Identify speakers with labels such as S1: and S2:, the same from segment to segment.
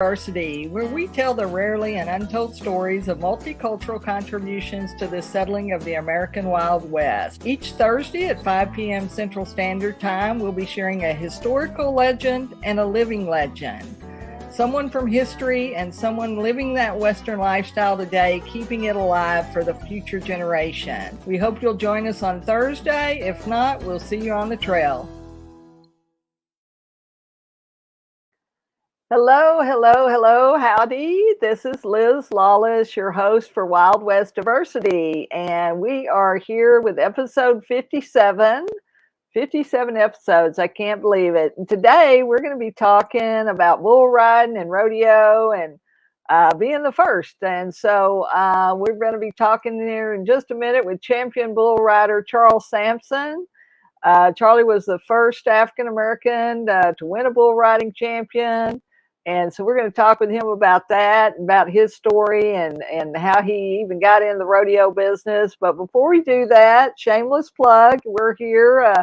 S1: Diversity, where we tell the rarely and untold stories of multicultural contributions to the settling of the American Wild West. Each Thursday at 5 p.m. Central Standard Time, we'll be sharing a historical legend and a living legend. Someone from history and someone living that Western lifestyle today, keeping it alive for the future generation. We hope you'll join us on Thursday. If not, we'll see you on the trail. Hello, hello, hello, howdy. This is Liz Lawless, your host for Wild West Diversity, and we are here with episode 57. 57 episodes, I can't believe it. And today we're going to be talking about bull riding and rodeo and being the first. And so we're going to be talking here in just a minute with champion bull rider Charles Sampson. Charlie was the first African-American to win a bull riding champion. And so we're going to talk with him about that, about his story and how he even got in the rodeo business. But before we do that, shameless plug, we're here.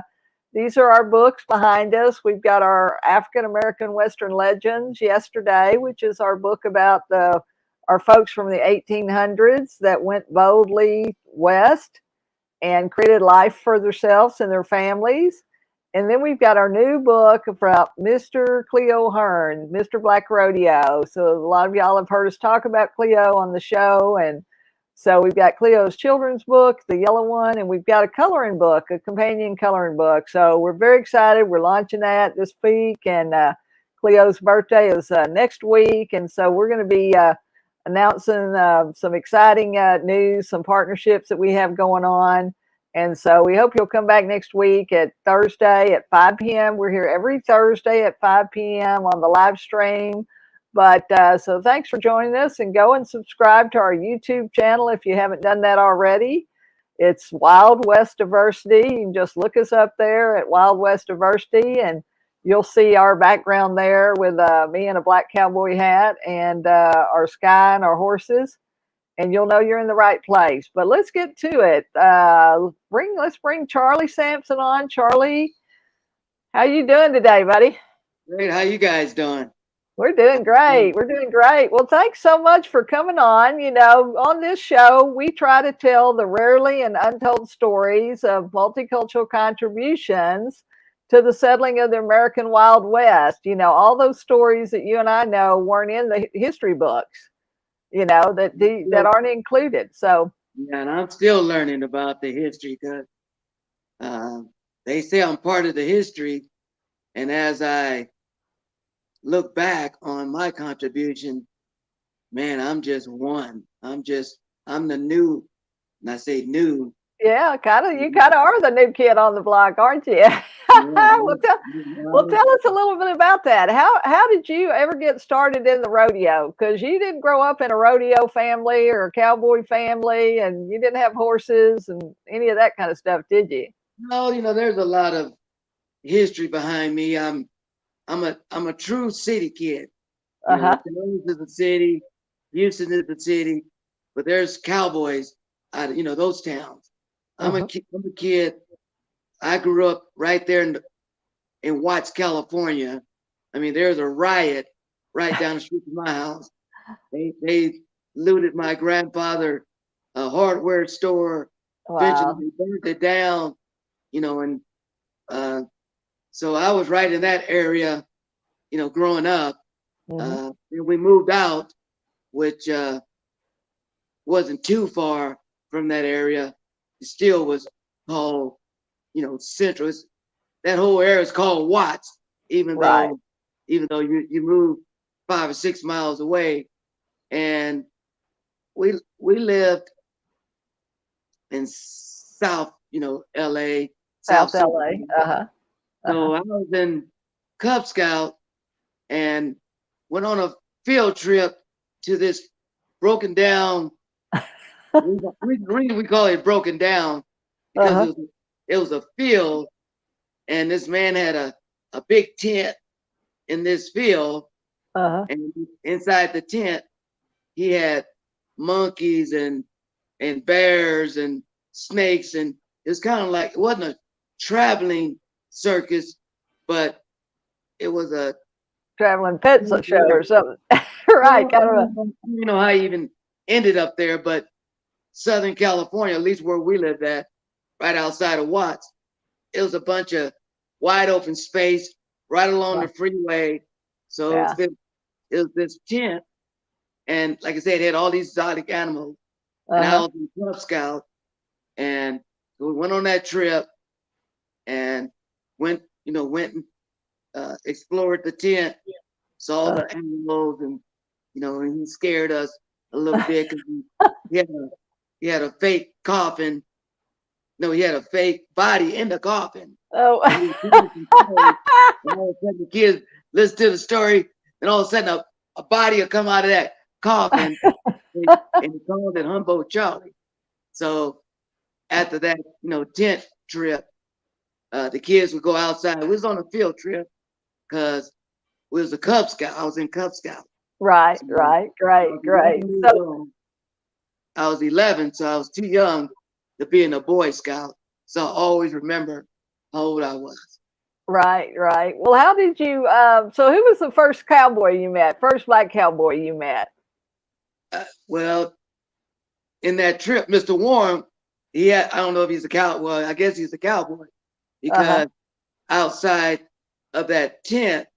S1: These are our books behind us. We've got our African-American Western Legends yesterday, which is our book about our folks from the 1800s that went boldly west and created life for themselves and their families. And then we've got our new book about Mr. Cleo Hearns, Mr. Black Rodeo. So a lot of y'all have heard us talk about Cleo on the show. And so we've got Cleo's children's book, the yellow one, and we've got a coloring book, a companion coloring book. So we're very excited. We're launching that this week. And Cleo's birthday is next week. And so we're going to be announcing some exciting news, some partnerships that we have going on. And so we hope you'll come back next week at Thursday at 5 p.m. We're here every Thursday at 5 p.m. on the live stream. But so thanks for joining us, and go and subscribe to our YouTube channel if you haven't done that already. It's Wild West Diversity. You can just look us up there at Wild West Diversity, and you'll see our background there with me in a black cowboy hat and our sky and our horses. And you'll know you're in the right place. But let's get to it. Let's bring Charlie Sampson on. Charlie, how you doing today, buddy?
S2: Great. How you guys doing?
S1: We're doing great. We're doing great. Well, thanks so much for coming on. You know, on this show, we try to tell the rarely and untold stories of multicultural contributions to the settling of the American Wild West. You know, all those stories that you and I know weren't in the history books, you know, that aren't included. So
S2: yeah, and I'm still learning about the history because they say I'm part of the history, and as I look back on my contribution, man, I'm just one. I'm the new, and I say new.
S1: Yeah, you kind of are the new kid on the block, aren't you? Well, tell us a little bit about that. How did you ever get started in the rodeo? Because you didn't grow up in a rodeo family or a cowboy family, and you didn't have horses and any of that kind of stuff, did you?
S2: No, you know, there's a lot of history behind me. I'm a true city kid. Columbus is a city, Houston is a city, but there's cowboys out of, those towns. I'm a kid. I grew up right there in Watts, California. I mean, there's a riot right down the street from my house. They looted my grandfather's hardware store.
S1: Wow.
S2: Eventually they burned it down, and so I was right in that area, growing up. And we moved out, which wasn't too far from that area. It still was called, Central. That whole area is called Watts, even though you move 5 or 6 miles away. And we lived in South, LA.
S1: South LA.
S2: So I was in Cub Scout and went on a field trip to this broken down. We call it broken down because it was a field, and this man had a big tent in this field, and inside the tent he had monkeys and bears and snakes, and it was kind of like, it wasn't a traveling circus, but it was a
S1: traveling pet show or something. Right, kind of
S2: I don't know how I even ended up there, but Southern California, at least where we lived at, right outside of Watts, it was a bunch of wide open space right along the freeway. So
S1: yeah.
S2: it was this tent, and like I said, it had all these exotic animals. And I
S1: Uh-huh.
S2: was in Cub Scout, and we went on that trip and went and explored the tent, saw the animals, and and he scared us a little bit because he had a fake coffin. No, he had a fake body in the coffin.
S1: Oh.
S2: And he was telling some stories, and all of a sudden the kids listen to the story, and all of a sudden a body will come out of that coffin, and he called it Humboldt Charlie. So after that, tent trip, the kids would go outside. We was on a field trip because we was a Cub Scout. I was in Cub Scout.
S1: Right,
S2: So
S1: right,
S2: I
S1: great,
S2: was
S1: great.
S2: 11 years
S1: So,
S2: old. I was 11, so I was too young to be in a Boy Scout. So I always remember how old I was.
S1: right, right. Well, how did you, so who was the first cowboy you met, first black cowboy you met?
S2: Well, in that trip, Mr. Warren, I don't know if he's a cowboy. Well, I guess he's a cowboy
S1: Uh-huh.
S2: because outside of that tent,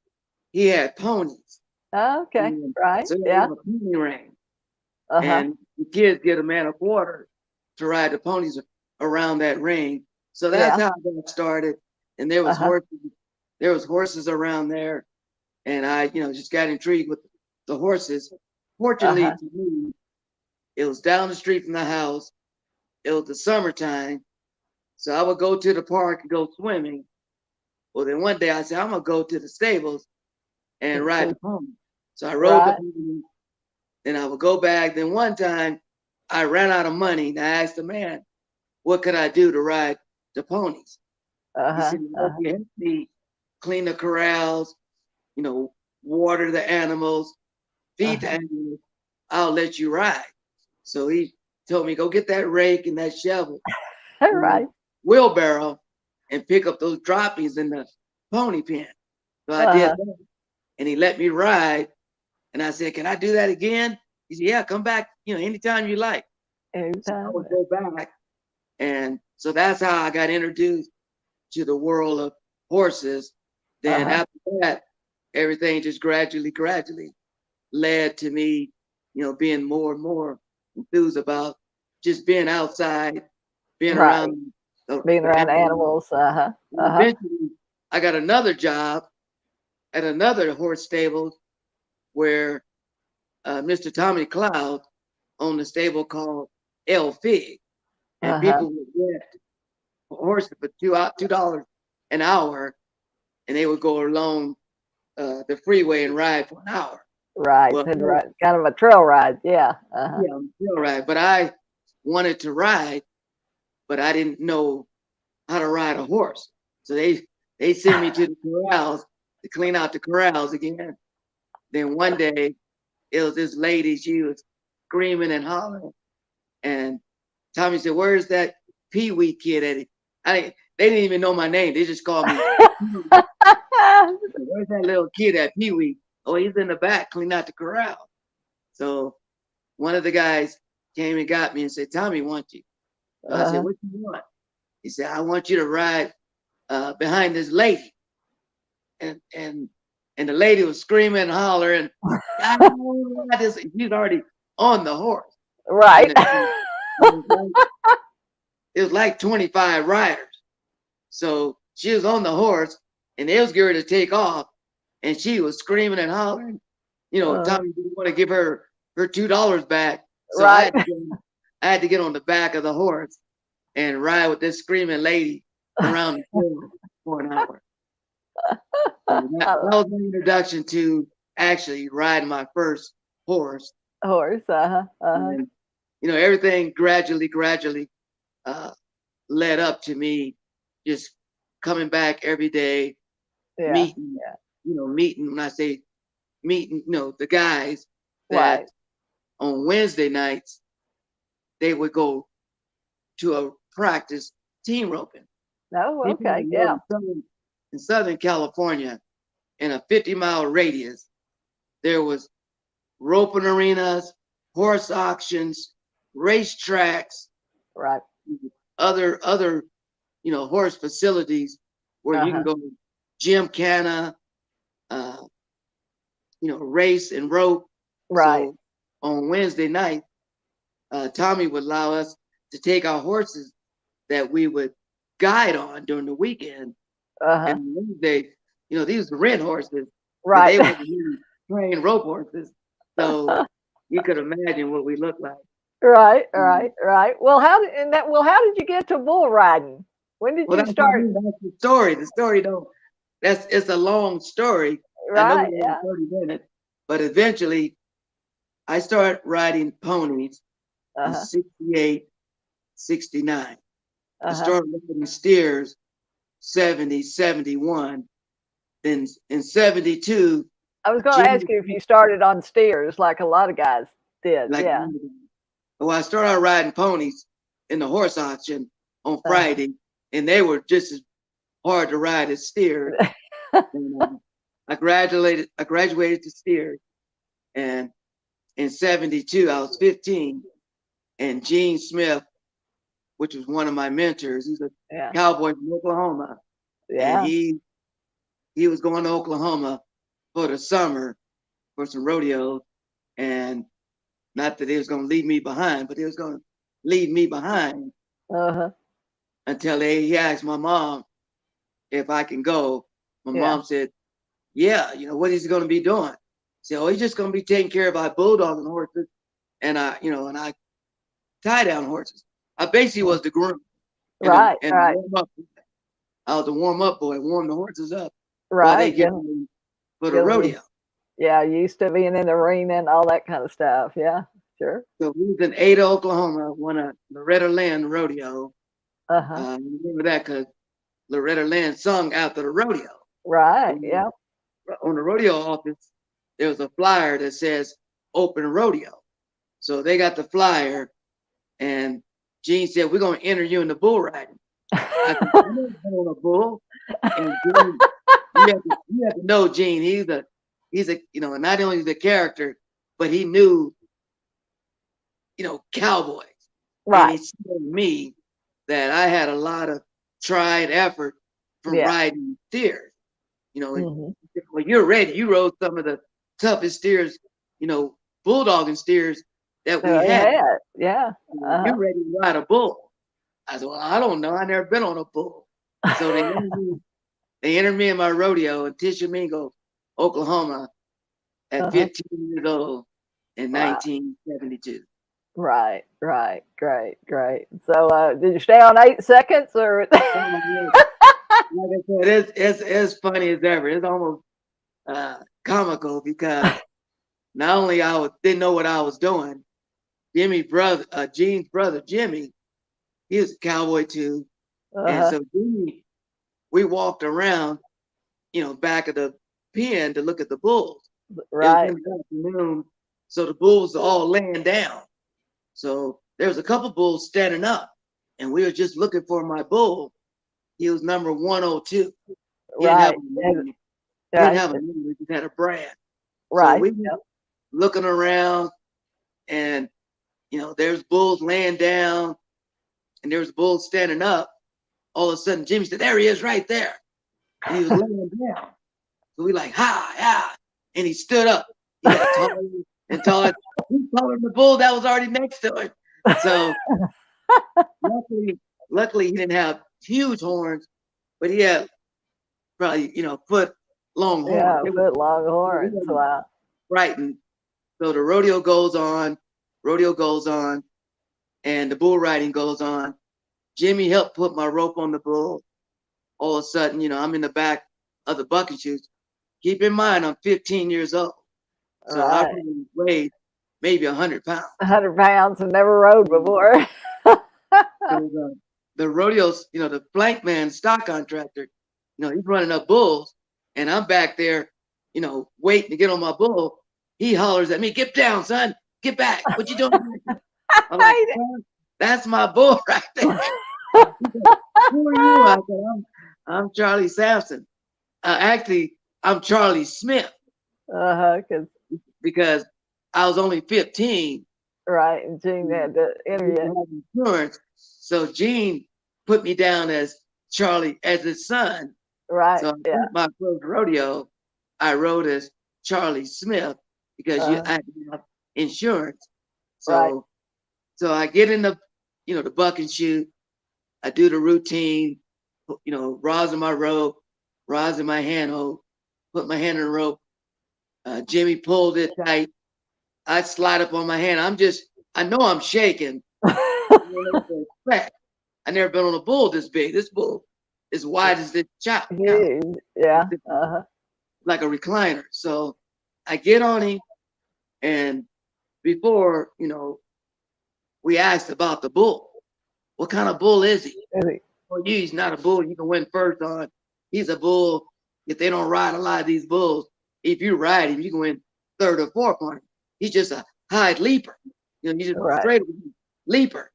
S2: he had ponies.
S1: Okay,
S2: And
S1: right,
S2: so he
S1: yeah.
S2: had a pony ring.
S1: Uh-huh.
S2: And the kids get a man a quarter to ride the ponies around that ring. So that's
S1: Yeah.
S2: how I got started. And there
S1: Uh-huh.
S2: was horses around there. And I, just got intrigued with the horses. Fortunately
S1: Uh-huh.
S2: for me, it was down the street from the house. It was the summertime. So I would go to the park and go swimming. Well, then one day I said, I'm gonna go to the stables and ride the pony. So I rode the
S1: Right.
S2: pony. Then I would go back. Then one time I ran out of money and I asked the man, what could I do to ride the ponies? He
S1: Uh-huh.
S2: said, well, if you help me clean the corrals, water the animals, feed the
S1: Uh-huh.
S2: animals, I'll let you ride. So he told me, go get that rake and that shovel
S1: All
S2: and that
S1: right.
S2: wheelbarrow and pick up those droppings in the pony pen. So I did
S1: Uh-huh.
S2: that. And he let me ride. And I said, can I do that again? He said, yeah, come back, anytime you like. So I
S1: Anytime.
S2: would go back. And so that's how I got introduced to the world of horses. Then
S1: Uh-huh.
S2: after that, everything just gradually led to me, being more and more enthused about just being outside, being
S1: Right.
S2: around
S1: Being
S2: the
S1: around
S2: animals.
S1: animals. Uh-huh.
S2: And
S1: Uh-huh.
S2: eventually, I got another job at another horse stable where Mr. Tommy Cloud owned a stable called El Fig, and
S1: Uh-huh.
S2: people would get horses for $2 an hour, and they would go along the freeway and ride for an hour.
S1: Right.
S2: Well,
S1: And right. Kind of a trail ride. Yeah. Uh-huh.
S2: yeah, I'm still ride, but I wanted to ride, but I didn't know how to ride a horse. So they sent me to the corrals to clean out the corrals again. Then one day it was this lady, she was screaming and hollering. And Tommy said, where's that Pee Wee kid at it? They didn't even know my name. They just called me. Where's that little kid at Pee Wee? Oh, he's in the back cleaning out the corral. So one of the guys came and got me and said, Tommy wants you. So I said,
S1: Uh-huh.
S2: what you want? He said, I want you to ride behind this lady. And the lady was screaming and hollering. I don't know why this. She's already on the horse.
S1: Right.
S2: And it was like 25 riders. So she was on the horse and they was geared to take off. And she was screaming and hollering. Tommy didn't want to give her $2 back. So
S1: Right.
S2: I had to get on the back of the horse and ride with this screaming lady around the field for an hour. So that was my introduction to actually riding my first horse.
S1: Horse. Uh-huh. Uh-huh.
S2: And, everything gradually led up to me just coming back every day,
S1: Yeah.
S2: meeting,
S1: Yeah.
S2: meeting, when I say meeting, the guys that
S1: Right.
S2: on Wednesday nights, they would go to a practice team roping.
S1: Oh,
S2: People
S1: okay. Yeah.
S2: in Southern California, in a 50-mile radius, there was roping arenas, horse auctions, racetracks,
S1: Right.
S2: other horse facilities where you can go gymkhana, race and rope.
S1: Right.
S2: So on Wednesday night, Tommy would allow us to take our horses that we would guide on during the weekend. And Wednesday, these were rent horses.
S1: Right.
S2: They weren't really trained rope horses. So you could imagine what we looked like.
S1: Right. Well, how did you get to bull riding? When did you start?
S2: That's the story. The story it's a long story.
S1: Right.
S2: I know we have 30 minutes, but eventually I started riding ponies in 68, 69. I started riding steers 70, 71. Then in 72.
S1: I was going to ask you if you started on steers like a lot of guys did.
S2: Well, I started out riding ponies in the horse auction on Friday, and they were just as hard to ride as steers. And, I graduated to steers, and in 72, I was 15, and Gene Smith, which was one of my mentors, he's a cowboy from Oklahoma, and he was going to Oklahoma for the summer for some rodeos, and not that he was going to leave me behind, but he was going to leave me behind until he asked my mom if I can go. My mom said, yeah, what is he going to be doing? He said, oh, he's just going to be taking care of our bulldogging horses and I tie down horses. I basically was the groom.
S1: Right.
S2: I was the warm up boy, warm the horses up.
S1: Right.
S2: While they get ready for the rodeo.
S1: Yeah, used to being in the arena and all that kind of stuff. Yeah, sure.
S2: So we was in Ada, Oklahoma, won a Loretta Lynn rodeo. Remember that because Loretta Lynn sung after the rodeo.
S1: Right,
S2: On the rodeo office, there was a flyer that says open rodeo. So they got the flyer, and Gene said, we're going to enter you in the bull riding. I said, I'm not on a bull. And Gene, you have to know Gene. He's a not only the character, but he knew, cowboys.
S1: Right.
S2: And he told me that I had a lot of tried effort from riding steers. When you're ready, you rode some of the toughest steers, bulldogging steers that we had.
S1: Yeah.
S2: You're ready to ride a bull. I said, well, I don't know. I never been on a bull. So they entered me in my rodeo in Tishomingo, Oklahoma at 15 years old in 1972.
S1: Right. Great. So did you stay on 8 seconds or?
S2: Like I said, it's as funny as ever. It's almost comical because not only didn't know what I was doing, Gene's brother, Jimmy, he was a cowboy too. And so we walked around, back of the pen to look at the bulls.
S1: Right.
S2: It was in the afternoon, so the bulls are all laying down. So there was a couple bulls standing up, and we were just looking for my bull. He was number 102. He didn't have a name, he just had a brand.
S1: Right.
S2: So we were looking around, and there's bulls laying down, and there's bulls standing up. All of a sudden, Jimmy said, "There he is, right there." And he was laying down. So we like, ha, and he stood up. He got taller and taller. He taller than the bull that was already next to him. So luckily he didn't have huge horns, but he had probably foot long horns.
S1: Yeah, foot long horns. Wow.
S2: Frightened. So the rodeo goes on, and the bull riding goes on. Jimmy helped put my rope on the bull. All of a sudden, I'm in the back of the bucket chutes. Keep in mind, I'm 15 years old. So I probably weighed maybe 100 pounds.
S1: 100 pounds and never rode before.
S2: The rodeos, the flank man, stock contractor, he's running up bulls, and I'm back there, waiting to get on my bull. He hollers at me, "Get down, son, get back. What you doing?" I'm like, "That's my bull right there." "Who are you?" I said, I'm Charlie Sampson. Actually, I'm Charlie Smith.
S1: Because
S2: Because I was only 15.
S1: Right. And Gene had to enter you.
S2: Insurance. So Gene put me down as Charlie, as his son.
S1: Right.
S2: So
S1: Yeah.
S2: my first rodeo, I rode as Charlie Smith because I had to have insurance. So,
S1: Right.
S2: so I get in the buck and shoot. I do the routine, rosin my rope, rosin my handle, put my hand in the rope. Jimmy pulled it tight. I slide up on my hand. I know I'm shaking. I never been on a bull this big. This bull is wide as this chop.
S1: Yeah.
S2: Like a recliner. So I get on him, and before, we asked about the bull. What kind of bull is he? Well, he's not a bull you can win first on. He's a bull. If they don't ride a lot of these bulls, if you ride him, you can win third or fourth on him. He's just a high leaper. He's just a straight leaper.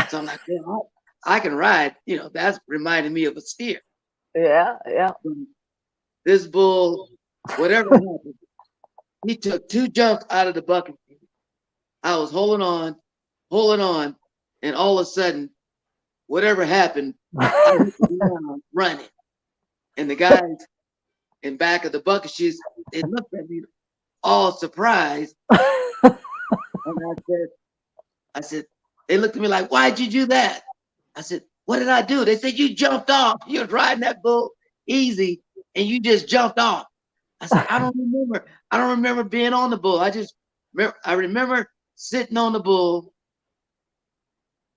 S2: So I'm like, well, I can ride. That's reminding me of a steer.
S1: Yeah.
S2: This bull, whatever happened, he took 2 jumps out of the bucket. I was holding on, and all of a sudden, whatever happened, I hit the ground running. And the guys in back of the bucket shoes, they looked at me all surprised. And I said, they looked at me like, why'd you do that? I said, what did I do? They said, you jumped off. You was riding that bull easy, and you just jumped off. I said, I don't remember being on the bull. I remember sitting on the bull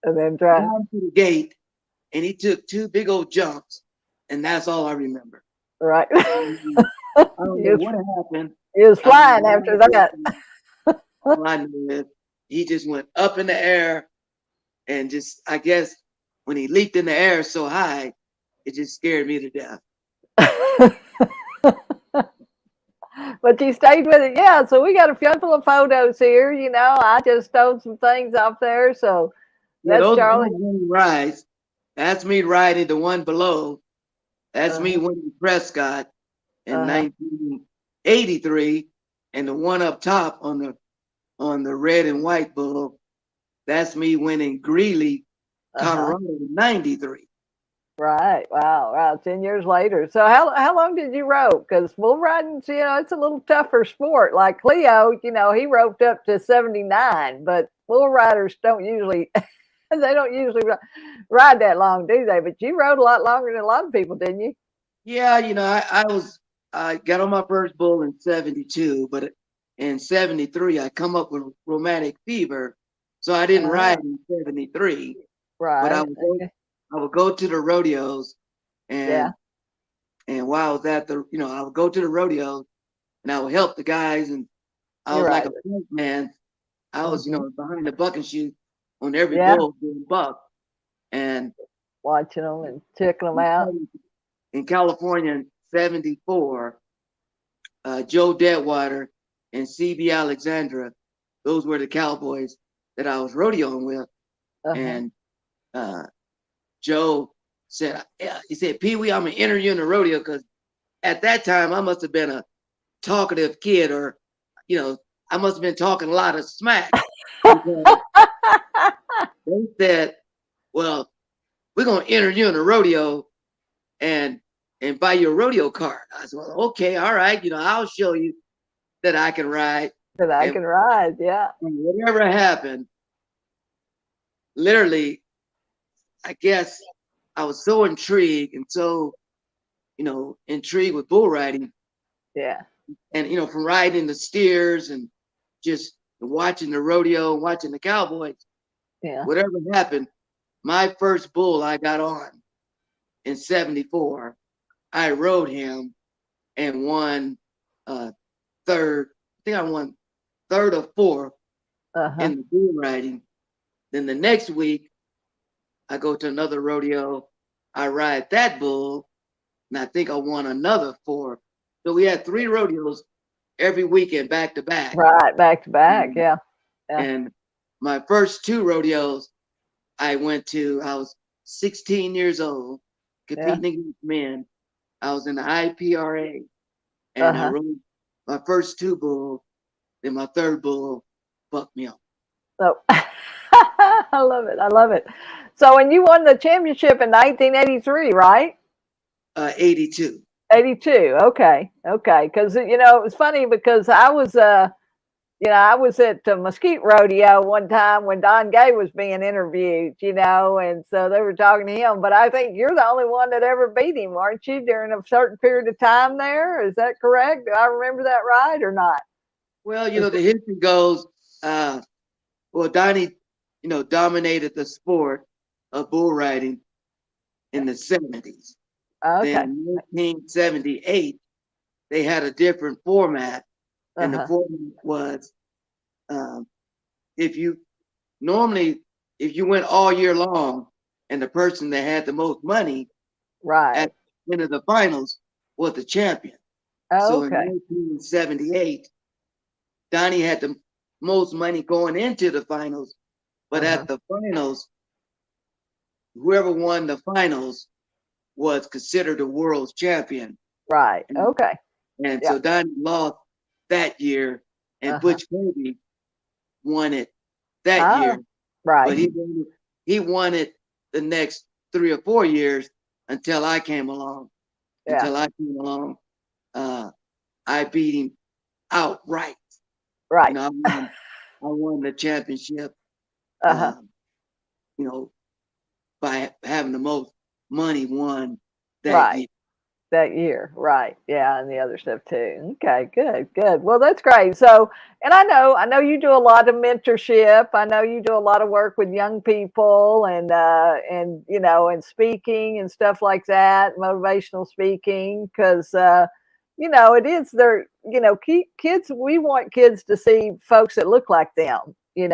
S1: and then driving
S2: to the gate, and he took 2 big old jumps, and that's all I remember.
S1: Right.
S2: I don't know what happened.
S1: He was flying after that.
S2: All I knew is he just went up in the air, and just, I guess, when he leaped in the air so high, it just scared me to death.
S1: But you stayed with it. Yeah, so we got a couple of photos here. I just stole some things off there. So that's Charlie.
S2: Rides. That's me riding the one below. That's me winning Prescott in 1983, and the one up top on the red and white bull, that's me winning Greeley, Colorado in 93.
S1: Right. Wow. 10 years later. So how long did you rope? Because bull riding, it's a little tougher sport. Like Cleo, he roped up to 79, but bull riders don't usually ride that long, do they? But you rode a lot longer than a lot of people, didn't you?
S2: Yeah, I got on my first bull in 72, but in 73 I come up with rheumatic fever, so I didn't ride in 73.
S1: Right.
S2: But I would go to the rodeos, and while I was at I would go to the rodeos, and I would help the guys, and I was like a front man. I was, behind the buck and shoot on every bull doing buck, and
S1: watching them and checking them out.
S2: In California in 74, Joe Deadwater and CB Alexandra, those were the Cowboys that I was rodeoing with, and Joe said, he said, Pee Wee, I'm gonna enter you in the rodeo, because at that time I must have been a talkative kid, or I must have been talking a lot of smack. They said, well, we're gonna enter you in the rodeo and buy you a rodeo card. I said, well, okay, all right, I'll show you that I can ride.
S1: Yeah.
S2: And whatever happened, literally, I guess I was so intrigued and so, intrigued with bull riding.
S1: Yeah.
S2: And, from riding the steers and just watching the rodeo, watching the Cowboys.
S1: Yeah.
S2: Whatever happened, my first bull I got on in 74, I rode him and won third. I think I won third or fourth in the bull riding. Then the next week, I go to another rodeo. I ride that bull, and I think I won another 4. So we had 3 rodeos every weekend, back to back.
S1: Right, back to back. Yeah.
S2: And my first 2 rodeos, I was 16 years old, competing against men. I was in the IPRA, and I rode my first 2 bulls. Then my third bull, buck me up.
S1: So I love it. I love it. So, and you won the championship in 1983, right?
S2: 82.
S1: 82. Okay. Okay. Because, it was funny because I was at Mesquite Rodeo one time when Don Gay was being interviewed, and so they were talking to him. But I think you're the only one that ever beat him, aren't you, during a certain period of time there? Is that correct? Do I remember that right or not?
S2: Well, the history goes, Donnie, dominated the sport of bull riding in the 70s.
S1: Okay.
S2: Then in 1978, they had a different format. And the format was, if you went all year long and the person that had the most money
S1: Right.
S2: at the end of the finals was the champion. So in 1978, Donnie had the most money going into the finals, but at the finals, whoever won the finals was considered the world's champion.
S1: Right. Okay.
S2: And so Donnie lost that year, and Butch Kirby won it that year.
S1: Right.
S2: But he won it the next 3 or 4 years until I came along.
S1: Yeah.
S2: Until I came along, I beat him outright.
S1: Right.
S2: I won the championship. By having the most money won that year.
S1: That year, right? Yeah, and the other stuff too. Okay, good, good. Well, that's great. So, and I know you do a lot of mentorship. I know you do a lot of work with young people, and and speaking and stuff like that, motivational speaking, because it is their kids. We want kids to see folks that look like them. And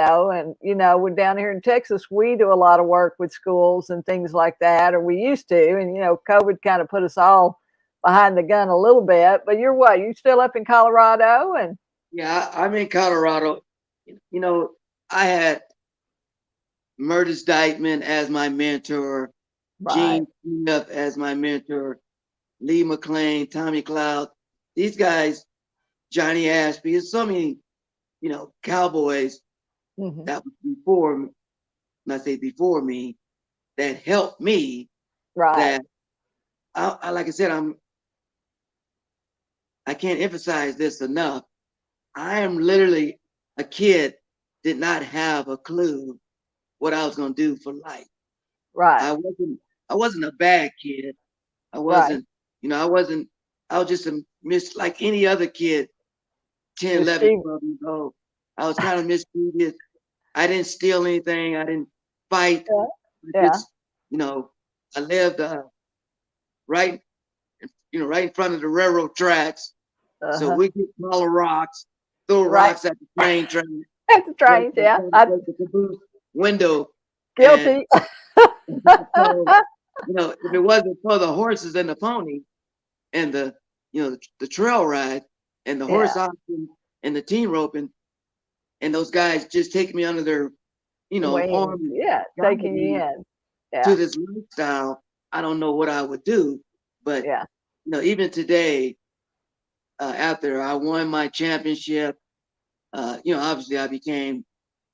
S1: we're down here in Texas, we do a lot of work with schools and things like that, or we used to. And COVID kind of put us all behind the gun a little bit. But you're what? You still up in Colorado? And
S2: yeah, I'm in Colorado. I had Myrtis Dightman as my mentor, Gene Smith as my mentor, Lee McLean, Tommy Cloud. These guys, Johnny Ashby, there's so many, cowboys that was before me, and I say before me, that helped me.
S1: Right.
S2: That I like I said, I can't emphasize this enough. I am literally a kid, did not have a clue what I was going to do for life.
S1: Right.
S2: I wasn't a bad kid. I wasn't, I was just like any other kid, 10, 11, 12 years old. I was kind of mischievous. I didn't steal anything. I didn't fight.
S1: Yeah.
S2: I lived right in front of the railroad tracks. So we get smaller rocks, throw rocks at the train track.
S1: At the train, yeah.
S2: The caboose window.
S1: Guilty.
S2: So, if it wasn't for the horses and the pony and the trail ride and the horse auction and the team roping, and those guys just take me under their, arm.
S1: Yeah, taking you in. Yeah.
S2: To this lifestyle, I don't know what I would do. But, even today, after I won my championship, obviously I became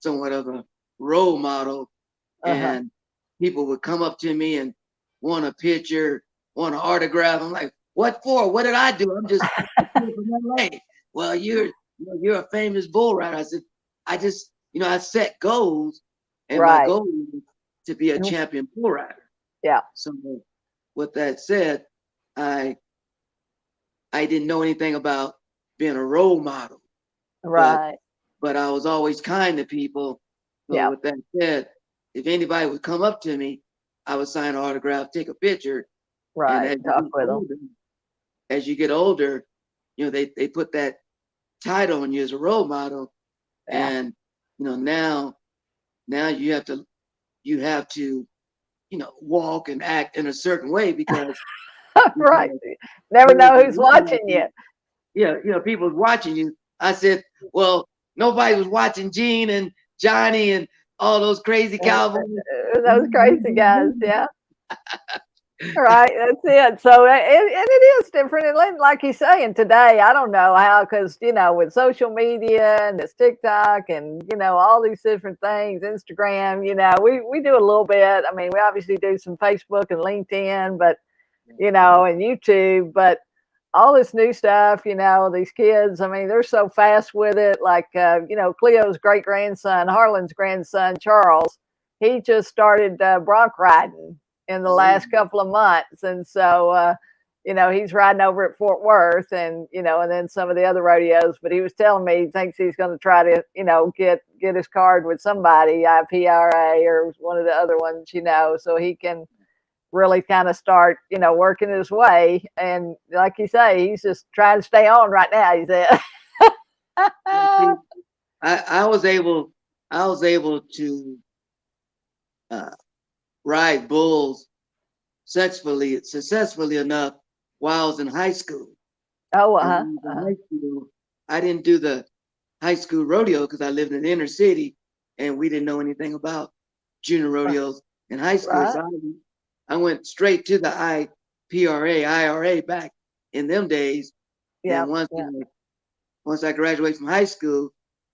S2: somewhat of a role model, and people would come up to me and want a picture, want an autograph. I'm like, what for? What did I do? I'm just from LA. Well, you're a famous bull rider. I said, I set goals, and my goal is to be a champion bull rider.
S1: Yeah.
S2: So with that said, I didn't know anything about being a role model.
S1: Right.
S2: But I was always kind to people. So with that said, if anybody would come up to me, I would sign an autograph, take a picture.
S1: Right.
S2: And
S1: Talk with them.
S2: As you get older, they put that title on you as a role model.
S1: Yeah.
S2: And now you have to walk and act in a certain way because
S1: right. Never know who's watching you.
S2: Yeah, people's watching you. I said, well, nobody was watching Gene and Johnny and all those crazy cowboys.
S1: Those crazy guys, yeah. Right, that's it. So, and it is different. And like you say, and today, I don't know how, because, with social media and this TikTok and, all these different things, Instagram, we do a little bit. I mean, we obviously do some Facebook and LinkedIn, but, and YouTube, but all this new stuff, these kids, I mean, they're so fast with it. Like, Cleo's great grandson, Harlan's grandson, Charles, he just started bronc riding in the last couple of months. And so, he's riding over at Fort Worth and, and then some of the other rodeos, but he was telling me he thinks he's going to try to, get his card with somebody, PRA or one of the other ones, so he can really kind of start, working his way. And like you say, he's just trying to stay on right now, he said.
S2: I was able to ride bulls successfully enough while I was in high school.
S1: Oh,
S2: High school, I didn't do the high school rodeo because I lived in the inner city and we didn't know anything about junior rodeos in high school.
S1: Right.
S2: So I went straight to the IRA back in them days.
S1: Yeah.
S2: And once I graduated from high school,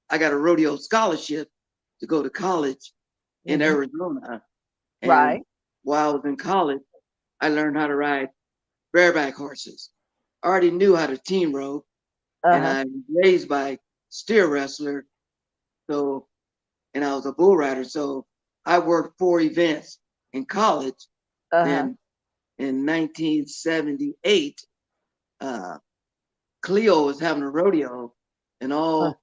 S2: I got a rodeo scholarship to go to college in Arizona. And
S1: right.
S2: while I was in college, I learned how to ride bareback horses. I already knew how to team rope, and I was raised by steer wrestler. So, and I was a bull rider. So I worked 4 events in college. Then in 1978, Cleo was having a rodeo, an all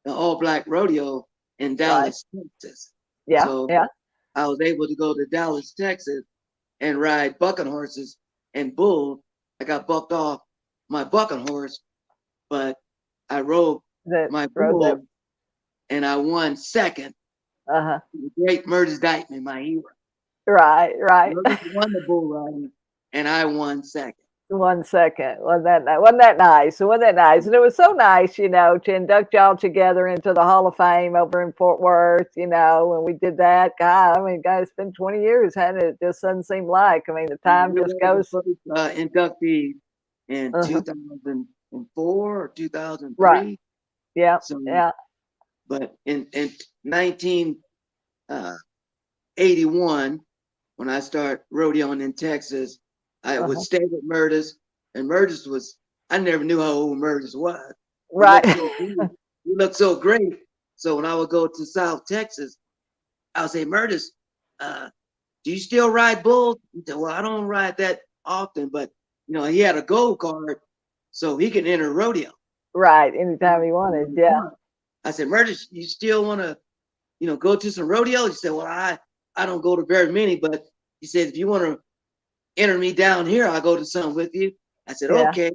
S2: black rodeo in Dallas, Texas.
S1: Yeah.
S2: So I was able to go to Dallas, Texas and ride bucking horses and bull. I got bucked off my bucking horse, but I rode my bull and I won second. The great Myrtis Dightman, my hero.
S1: Right.
S2: Myrtis won the bull riding and I won second.
S1: 1 second. Wasn't that nice? Wasn't that nice? And it was so nice, to induct y'all together into the Hall of Fame over in Fort Worth, when we did that. God, I mean, guys, it's been 20 years, hasn't it? It just doesn't seem like. I mean, the time just goes.
S2: Inductee in 2004 or 2003.
S1: Right. Yeah.
S2: So,
S1: yeah.
S2: But in 1981, when I started rodeoing in Texas, I would stay with Myrtis, and Myrtis was, I never knew how old Myrtis was.
S1: Right.
S2: He looked so great. So when I would go to South Texas, I would say, Myrtis, do you still ride bulls? He said, well, I don't ride that often, but he had a gold card, so he can enter rodeo.
S1: Right, anytime he wanted, yeah.
S2: I said, Myrtis, you still want to, go to some rodeo? He said, well, I don't go to very many, but he said, if you want to enter me down here, I'll go to some with you. I said, okay.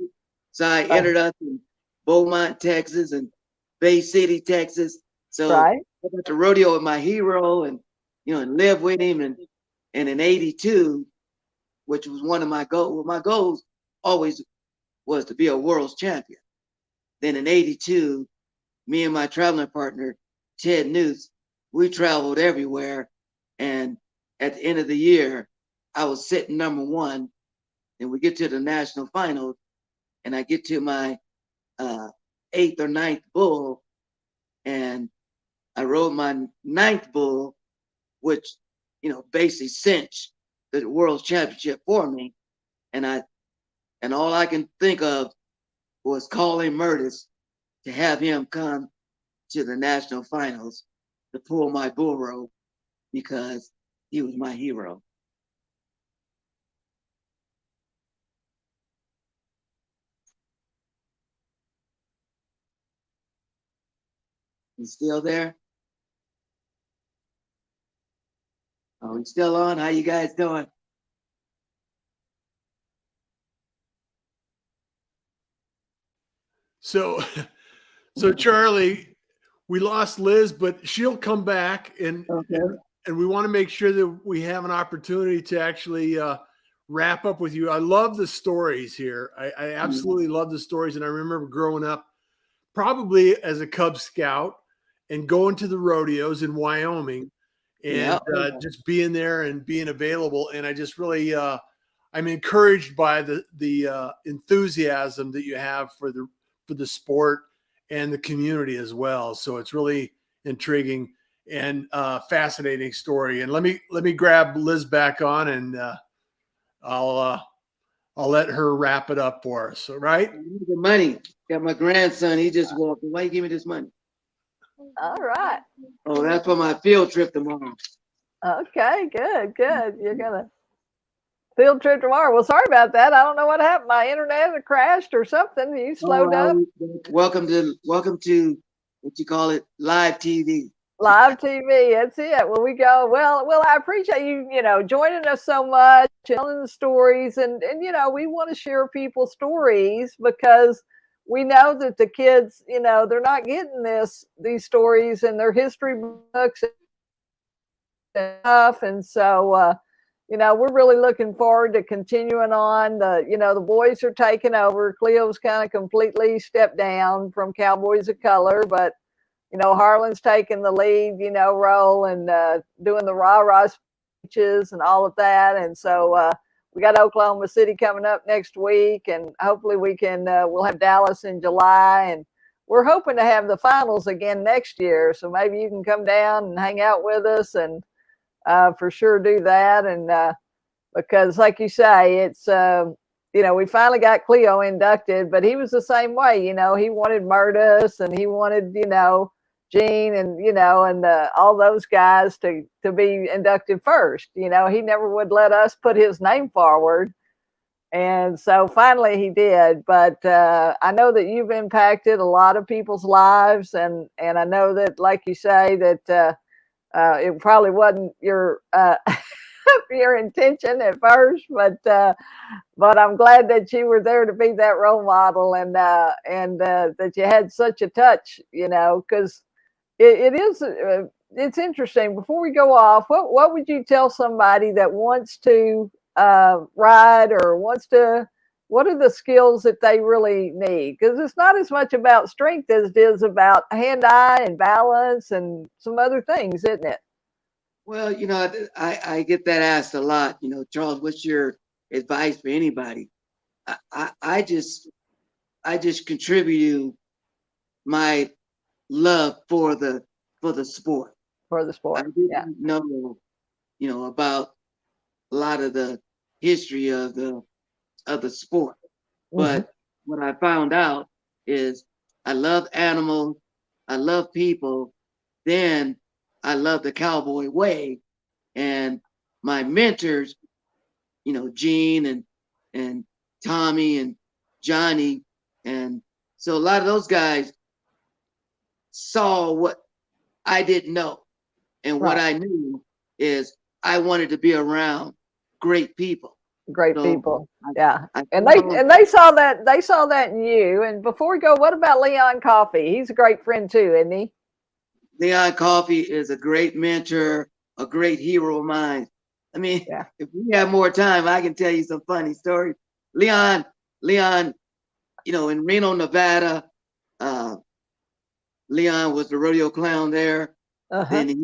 S2: So I entered us in Beaumont, Texas, and Bay City, Texas. So I got to rodeo with my hero and, and live with him. And in 82, which was one of my goals, my goals always was to be a world's champion. Then in 82, me and my traveling partner, Ted Newth, we traveled everywhere. And at the end of the year, I was sitting number 1, and we get to the national finals, and I get to my 8th or 9th bull, and I rode my 9th bull, which basically cinched the world championship for me, and all I can think of was calling Myrtis to have him come to the national finals to pull my bull rope because he was my hero. You still there? Oh, he's still on? How you guys doing?
S3: So Charlie, we lost Liz, but she'll come back, and we want to make sure that we have an opportunity to actually wrap up with you. I love the stories here. I absolutely love the stories, and I remember growing up, probably as a Cub Scout, and going to the rodeos in Wyoming, and just being there and being available. And I just really, I I'm encouraged by the enthusiasm that you have for the sport and the community as well. So it's really intriguing and fascinating story. And let me grab Liz back on, and I'll let her wrap it up for us. All right.
S2: The money. Got my grandson. He just walked. Why you give me this money?
S1: All right.
S2: Oh, that's for my field trip tomorrow.
S1: Okay, good. You're gonna field trip tomorrow. Well, sorry about that. I don't know what happened. My internet crashed or something. You slowed up.
S2: Welcome to what you call it, live TV.
S1: Live TV. That's it. Well, we go. Well, I appreciate you, joining us so much, telling the stories, and we want to share people's stories because we know that the kids, they're not getting these stories in their history books and stuff, and so we're really looking forward to continuing on. The boys are taking over. Cleo's kind of completely stepped down from Cowboys of Color, but Harlan's taking the lead, role and doing the rah-rah speeches and all of that. And so we got Oklahoma City coming up next week, and hopefully we'll have Dallas in July, and we're hoping to have the finals again next year. So maybe you can come down and hang out with us, and for sure do that. And because like you say, it's we finally got Cleo inducted, but he was the same way. He wanted Myrtis, and he wanted Gene, and all those guys to be inducted first. He never would let us put his name forward, and so finally he did. But I know that you've impacted a lot of people's lives, and I know that, like you say, that it probably wasn't your your intention at first, but I'm glad that you were there to be that role model, and that you had such a touch, because it's interesting. Before we go off, what would you tell somebody that wants to ride or what are the skills that they really need? Because it's not as much about strength as it is about hand-eye and balance and some other things, isn't it?
S2: Well, I get that asked a lot. Charles, what's your advice for anybody? I just contribute my love for the sport.
S1: For the sport.
S2: I didn't know, about a lot of the history of the sport. Mm-hmm. But what I found out is I love animals, I love people, then I love the cowboy way. And my mentors, Gene and Tommy and Johnny, and so a lot of those guys saw what I didn't know. And what I knew is I wanted to be around great people.
S1: Great people. Yeah. And they saw that in you. And before we go, what about Leon Coffey? He's a great friend too, isn't he?
S2: Leon Coffey is a great mentor, a great hero of mine. I mean, if we have more time, I can tell you some funny stories. Leon, in Reno, Nevada, Leon was the rodeo clown there. Uh-huh. And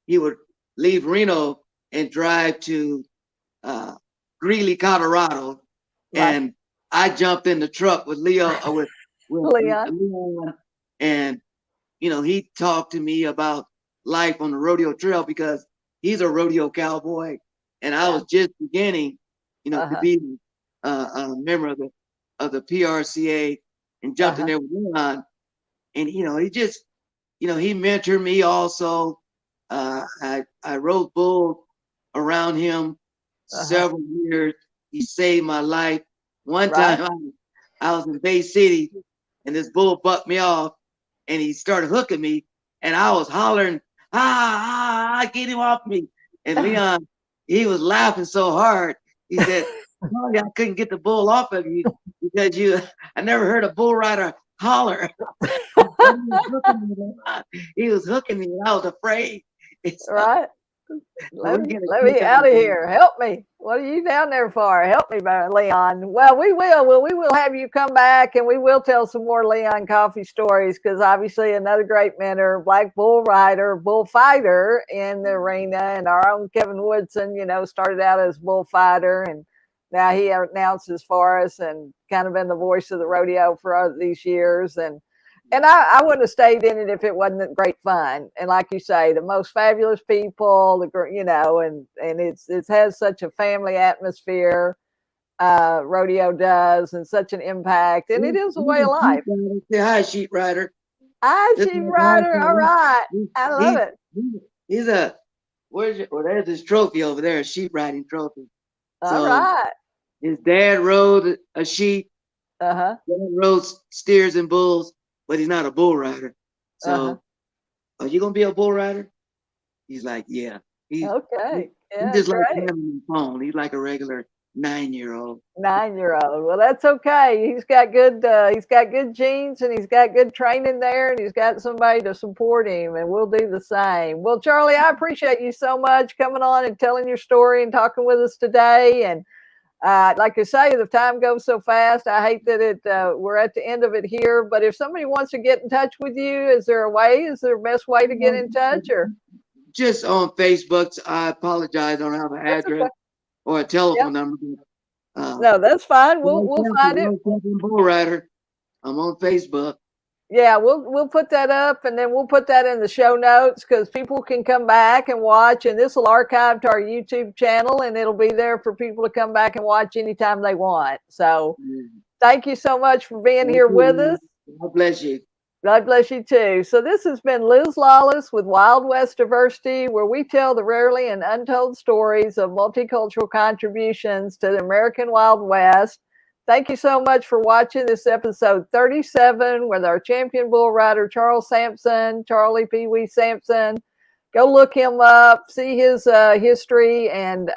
S2: he would leave Reno and drive to Greeley, Colorado. Right. And I jumped in the truck with Leon. Leon. And, he talked to me about life on the rodeo trail because he's a rodeo cowboy. And I was just beginning, to be a member of the PRCA, and jumped in there with Leon. And, he just, he mentored me also. I rode bulls around him several years. He saved my life. One time I was in Bay City, and this bull bucked me off, and he started hooking me, and I was hollering, get him off me. And Leon, he was laughing so hard. He said, I couldn't get the bull off of you because I never heard a bull rider holler. He was hooking me, and I was afraid.
S1: Right. Let me out of here. Help me. What are you down there for? Help me, Leon. Well, we will. Well, we will have you come back, and we will tell some more Leon Coffey stories, because obviously another great mentor, black bull rider, bullfighter in the arena, and our own Kevin Woodson, started out as bullfighter, and now he announces for us and kind of been the voice of the rodeo for all these years. And I wouldn't have stayed in it if it wasn't great fun. And like you say, the most fabulous people, and it has such a family atmosphere. Rodeo does, and such an impact, and it is a way of life.
S2: Say hi, sheep rider.
S1: Hi, sheep rider. All right, I love it.
S2: He's there's his trophy over there, a sheep riding trophy.
S1: All right.
S2: His dad rode a sheep.
S1: Dad
S2: rode steers and bulls, but he's not a bull rider. So, are you gonna be a bull rider? He's like, yeah.
S1: Okay.
S2: He's just like having a phone. He's like a regular 9-year-old.
S1: 9-year-old. Well, that's okay. He's got good genes, and he's got good training there, and he's got somebody to support him, and we'll do the same. Well, Charlie, I appreciate you so much coming on and telling your story and talking with us today. And like you say, the time goes so fast. I hate that we're at the end of it here, but if somebody wants to get in touch with you, is there a best way to get in touch? Or
S2: just on Facebook? I apologize, I don't have an address or a telephone number.
S1: No, that's fine. We'll find it.
S2: Bull rider. I'm on Facebook.
S1: Yeah, we'll put that up, and then we'll put that in the show notes, because people can come back and watch, and this will archive to our YouTube channel, and it'll be there for people to come back and watch anytime they want. So thank you so much for being here with us.
S2: God bless you.
S1: God bless you too. So this has been Liz Lawless with Wild West Diversity, where we tell the rarely and untold stories of multicultural contributions to the American Wild West. Thank you so much for watching this episode 37 with our champion bull rider, Charlie Pee Wee Sampson. Go look him up, see his history, and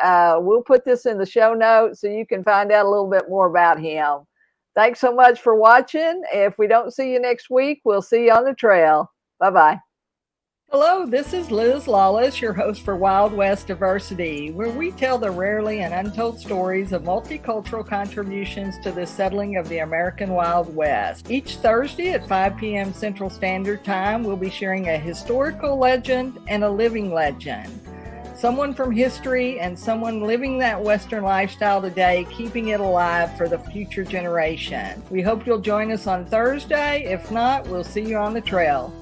S1: we'll put this in the show notes so you can find out a little bit more about him. Thanks so much for watching. If we don't see you next week, we'll see you on the trail. Bye-bye. Hello, this is Liz Lawless, your host for Wild West Diversity, where we tell the rarely and untold stories of multicultural contributions to the settling of the American Wild West. Each Thursday at 5 p.m. Central Standard Time, we'll be sharing a historical legend and a living legend. Someone from history and someone living that Western lifestyle today, keeping it alive for the future generation. We hope you'll join us on Thursday. If not, we'll see you on the trail.